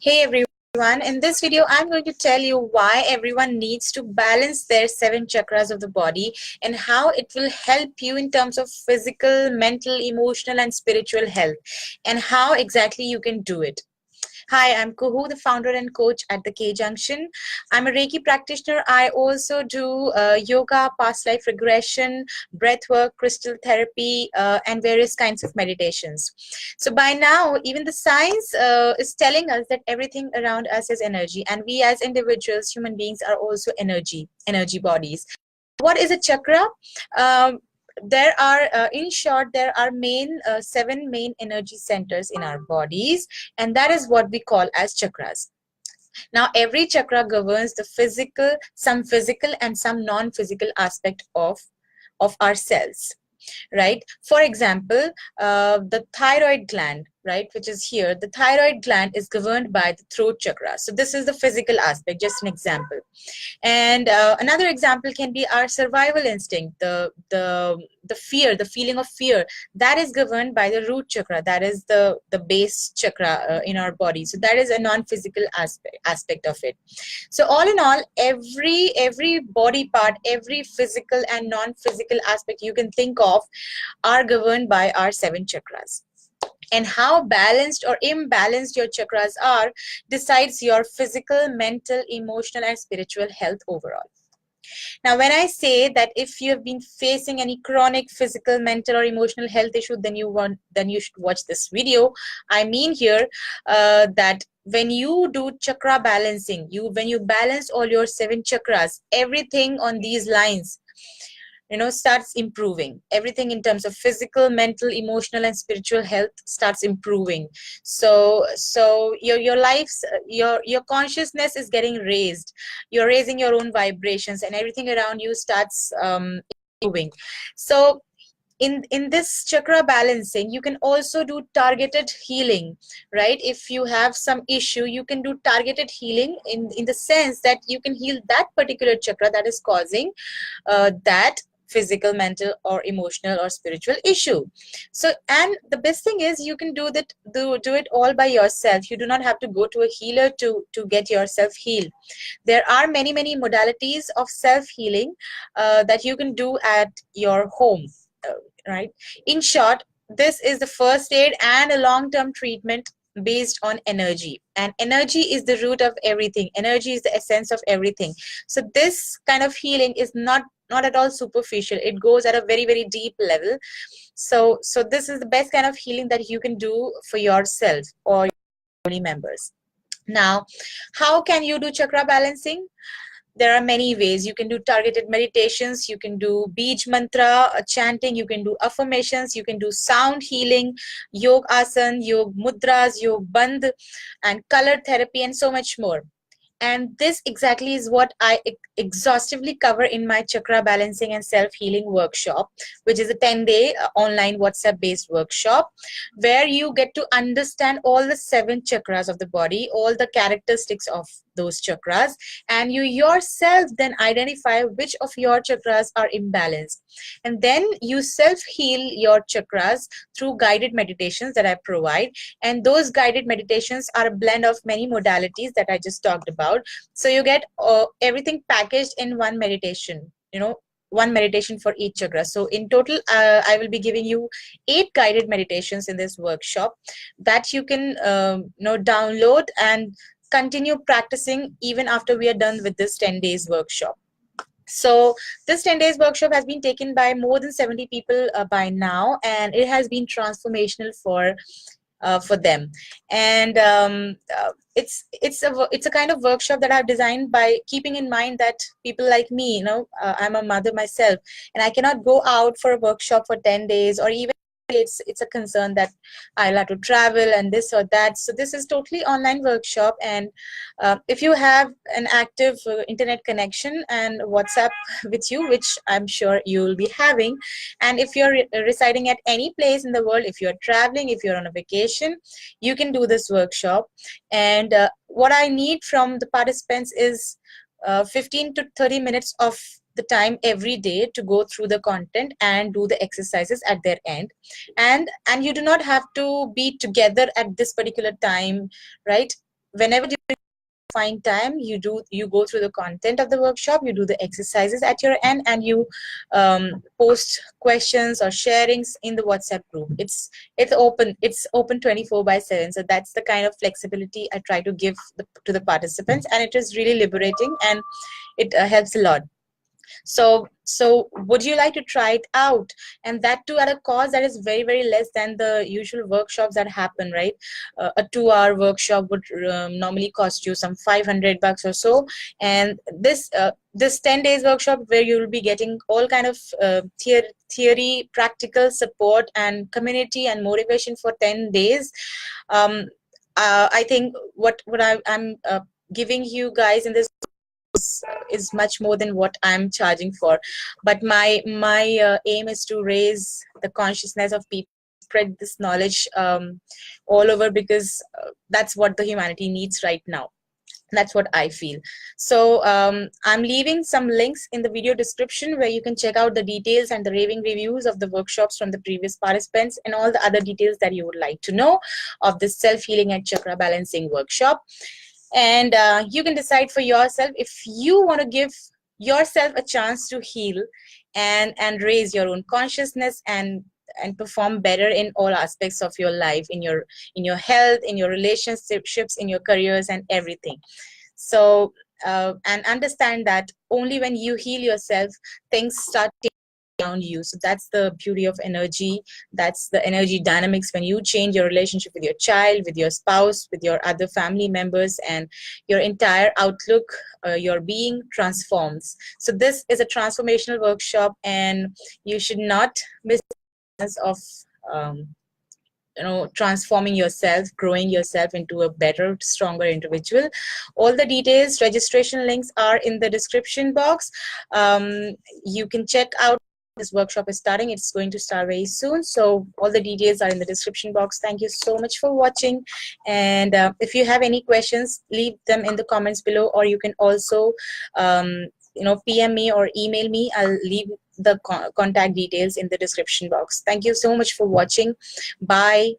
Hey everyone, in this video I'm going to tell you why everyone needs to balance their 7 chakras of the body and how it will help you in terms of physical, mental, emotional and spiritual health and how exactly you can do it. Hi, I'm Kuhoo, the founder and coach at the Junction. I'm a Reiki practitioner. I also do yoga, past life regression, breath work, crystal therapy, and various kinds of meditations. So by now, even the science is telling us that everything around us is energy, and we as individuals, human beings, are also energy bodies. What is a chakra? There are in short there are 7 main energy centers in our bodies, and that is what we call as chakras. Now every chakra governs the physical and some non-physical aspect of our cells, right? For example, the thyroid gland, right, which is here, the thyroid gland is governed by the throat chakra. So this is the physical aspect, just an example. And another example can be our survival instinct, the fear, the feeling of fear, that is governed by the root chakra, that is the base chakra in our body. So that is a non-physical aspect of it. So all in all, every body part, every physical and non-physical aspect you can think of are governed by our 7 chakras. And how balanced or imbalanced your chakras are decides your physical, mental, emotional, and spiritual health overall. Now, when I say that if you have been facing any chronic physical, mental, or emotional health issue, then you should watch this video. I mean here that when you do chakra balancing, when you balance all your 7 chakras, everything on these lines starts improving. Everything in terms of physical, mental, emotional and spiritual health starts improving. So your life's your consciousness is getting raised. You're raising your own vibrations and everything around you starts improving. So in this chakra balancing, you can also do targeted healing, right? If you have some issue, you can do targeted healing in the sense that you can heal that particular chakra that is causing that physical, mental or emotional or spiritual issue. So, and the best thing is you can do it all by yourself. You do not have to go to a healer to get yourself healed. There are many modalities of self-healing that you can do at your home, right? In short, this is the first aid and a long-term treatment based on energy, and energy is the root of everything. Energy is the essence of everything. So this kind of healing is not at all superficial. It goes at a very deep level. So this is the best kind of healing that you can do for yourself or your family members. Now, how can you do chakra balancing? There are many ways. You can do targeted meditations, you can do beach mantra chanting, you can do affirmations, you can do sound healing, yoga asana, yoga mudras, yoga bandh, and color therapy, and so much more. And this exactly is what I exhaustively cover in my chakra balancing and self-healing workshop, which is a 10-day online WhatsApp-based workshop where you get to understand all the 7 chakras of the body, all the characteristics of those chakras, and you yourself then identify which of your chakras are imbalanced. And then you self-heal your chakras through guided meditations that I provide. And those guided meditations are a blend of many modalities that I just talked about. So you get everything packaged in one meditation, one meditation for each chakra. So in total, I will be giving you 8 guided meditations in this workshop that you can download and continue practicing even after we are done with this 10 days workshop. So this 10 days workshop has been taken by more than 70 people by now, and it has been transformational for them. And it's a kind of workshop that I've designed by keeping in mind that people like me, I'm a mother myself, and I cannot go out for a workshop for 10 days, or even it's a concern that I'll have to travel and this or that. So this is totally online workshop, and if you have an active internet connection and WhatsApp with you, which I'm sure you will be having, and if you're residing at any place in the world, if you're traveling, if you're on a vacation, you can do this workshop. And what I need from the participants is 15 to 30 minutes of the time every day to go through the content and do the exercises at their end. And you do not have to be together at this particular time, right? whenever you find time, you go through the content of the workshop, you do the exercises at your end, and you post questions or sharings in the WhatsApp group. It's open 24/7. So that's the kind of flexibility I try to give to the participants, and it is really liberating, and it helps a lot. So would you like to try it out, and that too at a cost that is very, very less than the usual workshops that happen, right? A 2-hour workshop would normally cost you some $500 or so, and this 10 days workshop where you will be getting all kind of theory, practical support, and community and motivation for 10 days. I think I'm giving you guys in this is much more than what I'm charging for. But my aim is to raise the consciousness of people, spread this knowledge all over, because that's what the humanity needs right now. That's what I feel. So I'm leaving some links in the video description where you can check out the details and the raving reviews of the workshops from the previous participants, and all the other details that you would like to know of this self-healing and chakra balancing workshop. And you can decide for yourself if you want to give yourself a chance to heal and raise your own consciousness and perform better in all aspects of your life, in your health, in your relationships, in your careers, and everything. So and understand that only when you heal yourself, things start around you. So that's the beauty of energy. That's the energy dynamics. When you change your relationship with your child, with your spouse, with your other family members, and your entire outlook, your being transforms. So this is a transformational workshop, and you should not miss the chance of transforming yourself, growing yourself into a better, stronger individual. All the details, registration links are in the description box. You can check out. This workshop is starting. It's going to start very soon. So all the details are in the description box. Thank you so much for watching. And if you have any questions, leave them in the comments below, or you can also PM me or email me. I'll leave the contact details in the description box. Thank you so much for watching. Bye.